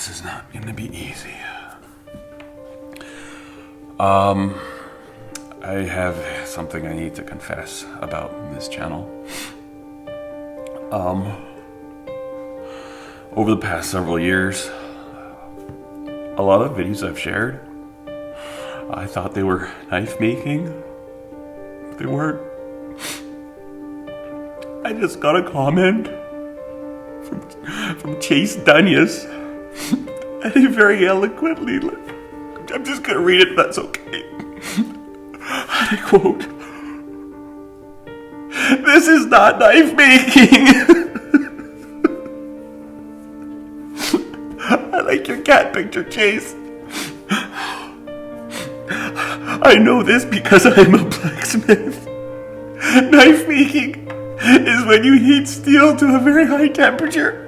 This is not gonna be easy. I have something I need to confess about this channel. Over the past several years, a lot of videos I've shared, I thought they were knife making. They weren't. I just got a comment from Chase Dunyas, and he very eloquently, I'm just gonna read it if that's okay. I quote, "This is not knife making." I like your cat picture, Chase. I know this because I'm a blacksmith. Knife making is when you heat steel to a very high temperature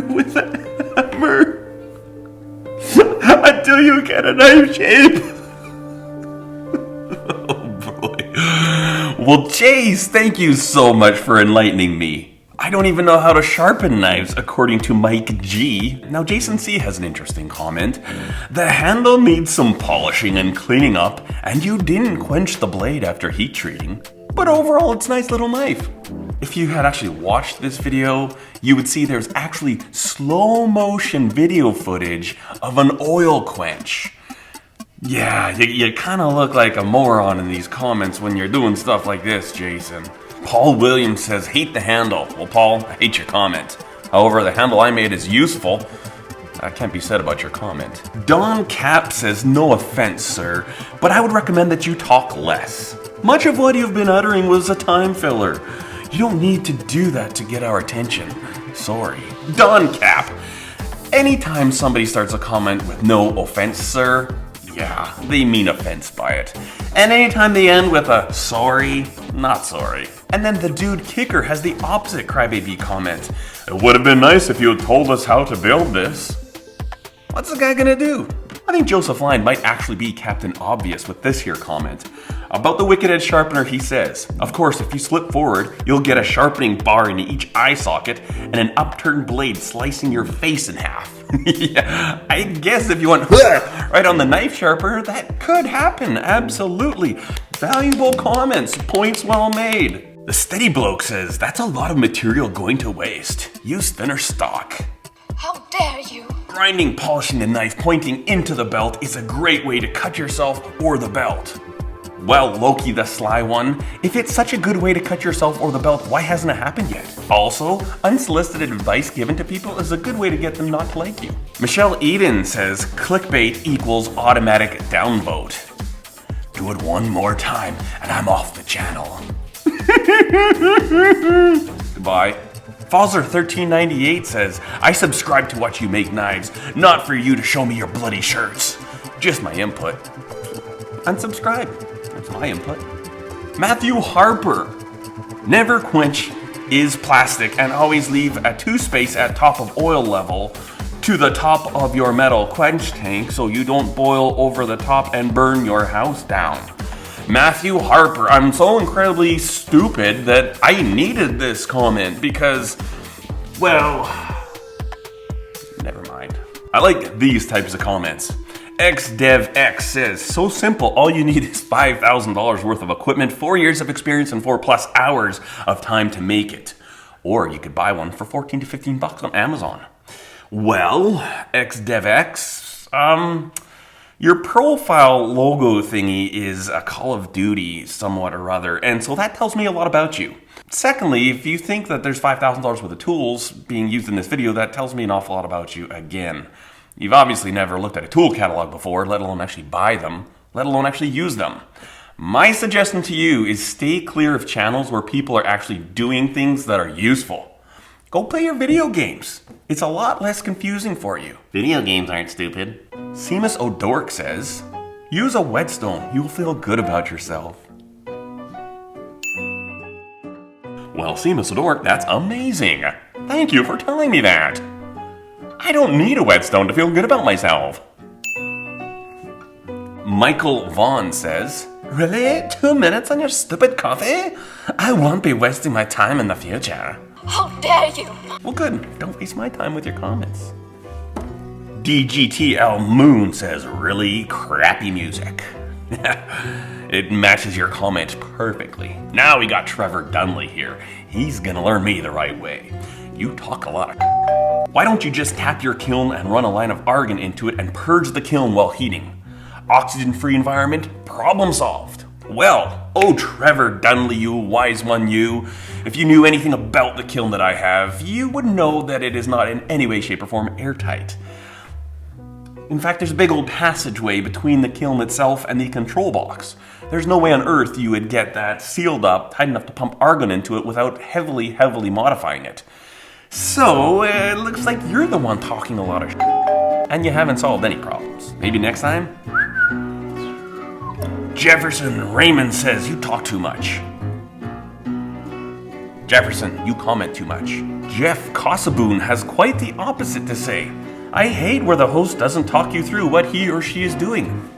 with a hammer until you get a knife shape. Oh boy. Well, Chase, thank you so much for enlightening me. I don't even know how to sharpen knives, according to Mike G. Now, Jason C has an interesting comment. The handle needs some polishing and cleaning up, and you didn't quench the blade after heat treating. But overall, it's a nice little knife. If you had actually watched this video, you would see there's actually slow motion video footage of an oil quench. Yeah, you kind of look like a moron in these comments when you're doing stuff like this, Jason. Paul Williams says, hate the handle. Well, Paul, I hate your comment. However, the handle I made is useful. That can't be said about your comment. Don Cap says, no offense, sir, but I would recommend that you talk less. Much of what you've been uttering was a time filler. You don't need to do that to get our attention. Sorry. Don Cap, anytime somebody starts a comment with no offense, sir, yeah, they mean offense by it. And anytime they end with a sorry, not sorry. And then the dude Kicker has the opposite crybaby comment. It would have been nice if you had told us how to build this. What's the guy gonna do? I think Joseph Line might actually be Captain Obvious with this here comment. About the Wicked Edge Sharpener, he says, of course, if you slip forward, you'll get a sharpening bar in each eye socket and an upturned blade slicing your face in half. Yeah, I guess if you went right on the knife sharpener, that could happen, absolutely. Valuable comments, points well made. The Steady Bloke says, that's a lot of material going to waste. Use thinner stock. How dare you? Grinding, polishing the knife, pointing into the belt is a great way to cut yourself or the belt. Well, Loki the Sly One, if it's such a good way to cut yourself or the belt, why hasn't it happened yet? Also, unsolicited advice given to people is a good way to get them not to like you. Michelle Eden says, clickbait equals automatic downvote. Do it one more time and I'm off the channel. Goodbye. Fozzer1398 says, I subscribe to watch you make knives, not for you to show me your bloody shirts. Just my input. Unsubscribe. That's my input. Matthew Harper. Never quench is plastic and always leave a 2 space at top of oil level to the top of your metal quench tank so you don't boil over the top and burn your house down. Matthew Harper, I'm so incredibly stupid that I needed this comment because, well, never mind. I like these types of comments. XDevX says, so simple, all you need is $5,000 worth of equipment, 4 years of experience, and 4+ hours of time to make it. Or you could buy one for $14 to $15 on Amazon. Well, XDevX, your profile logo thingy is a Call of Duty somewhat or other, and so that tells me a lot about you. Secondly, if you think that there's $5,000 worth of tools being used in this video, that tells me an awful lot about you again. You've obviously never looked at a tool catalog before, let alone actually buy them, let alone actually use them. My suggestion to you is stay clear of channels where people are actually doing things that are useful. Go play your video games. It's a lot less confusing for you. Video games aren't stupid. Seamus O'Dork says, use a whetstone. You'll feel good about yourself. Well, Seamus O'Dork, that's amazing. Thank you for telling me that. I don't need a whetstone to feel good about myself. Michael Vaughn says, really? 2 minutes on your stupid coffee? I won't be wasting my time in the future. How dare you? Well, good. Don't waste my time with your comments. DGTL Moon says, really crappy music. It matches your comment perfectly. Now we got Trevor Dunley here. He's gonna learn me the right way. You talk a lot of Why don't you just tap your kiln and run a line of argon into it and purge the kiln while heating? Oxygen-free environment, problem solved. Well, oh Trevor Dunley, you wise one you. If you knew anything about the kiln that I have, you would know that it is not in any way, shape, or form airtight. In fact, there's a big old passageway between the kiln itself and the control box. There's no way on earth you would get that sealed up, tight enough to pump argon into it without heavily modifying it. So, it looks like you're the one talking a lot of and you haven't solved any problems. Maybe next time? Jefferson Raymond says you talk too much. Jefferson, you comment too much. Jeff Cossaboon has quite the opposite to say. I hate where the host doesn't talk you through what he or she is doing.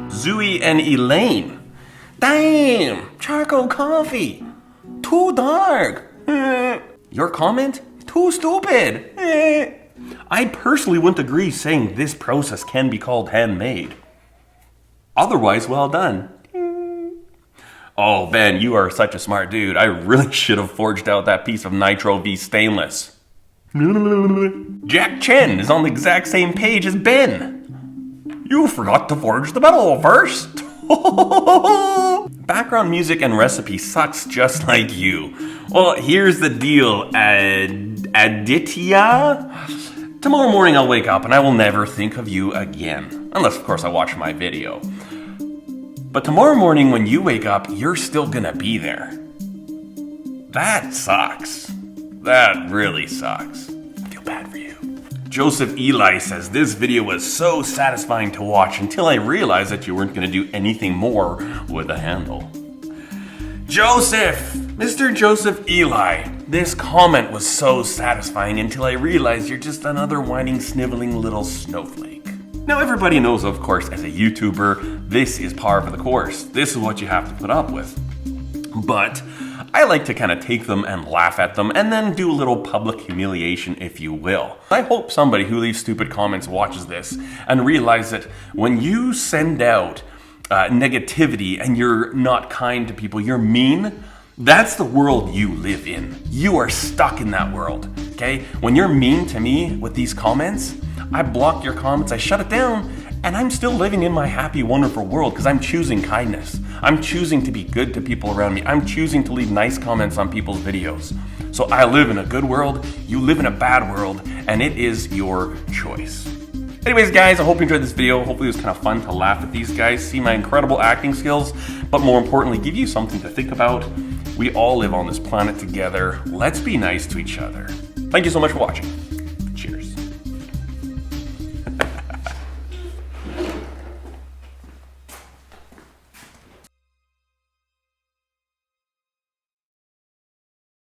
Zooey and Elaine. Damn, charcoal coffee. Too dark. Your comment? Too stupid. I personally wouldn't agree saying this process can be called handmade. Otherwise, well done. Oh, Ben, you are such a smart dude. I really should have forged out that piece of Nitro V stainless. Jack Chen is on the exact same page as Ben. You forgot to forge the metal first. Background music and recipe sucks just like you. Well, here's the deal, Aditya. Tomorrow morning I'll wake up and I will never think of you again. Unless, of course, I watch my video. But tomorrow morning when you wake up, you're still gonna be there. That sucks. That really sucks. I feel bad for you. Joseph Eli says, this video was so satisfying to watch until I realized that you weren't gonna do anything more with the handle. Joseph! Mr. Joseph Eli, this comment was so satisfying until I realized you're just another whining, sniveling little snowflake. Now everybody knows, of course, as a YouTuber, this is par for the course. This is what you have to put up with. But I like to kind of take them and laugh at them and then do a little public humiliation, if you will. I hope somebody who leaves stupid comments watches this and realizes that when you send out negativity and you're not kind to people, you're mean, that's the world you live in. You are stuck in that world, okay? When you're mean to me with these comments, I block your comments, I shut it down, and I'm still living in my happy, wonderful world because I'm choosing kindness. I'm choosing to be good to people around me. I'm choosing to leave nice comments on people's videos. So I live in a good world, you live in a bad world, and it is your choice. Anyways, guys, I hope you enjoyed this video. Hopefully it was kind of fun to laugh at these guys, see my incredible acting skills, but more importantly, give you something to think about. We all live on this planet together. Let's be nice to each other. Thank you so much for watching.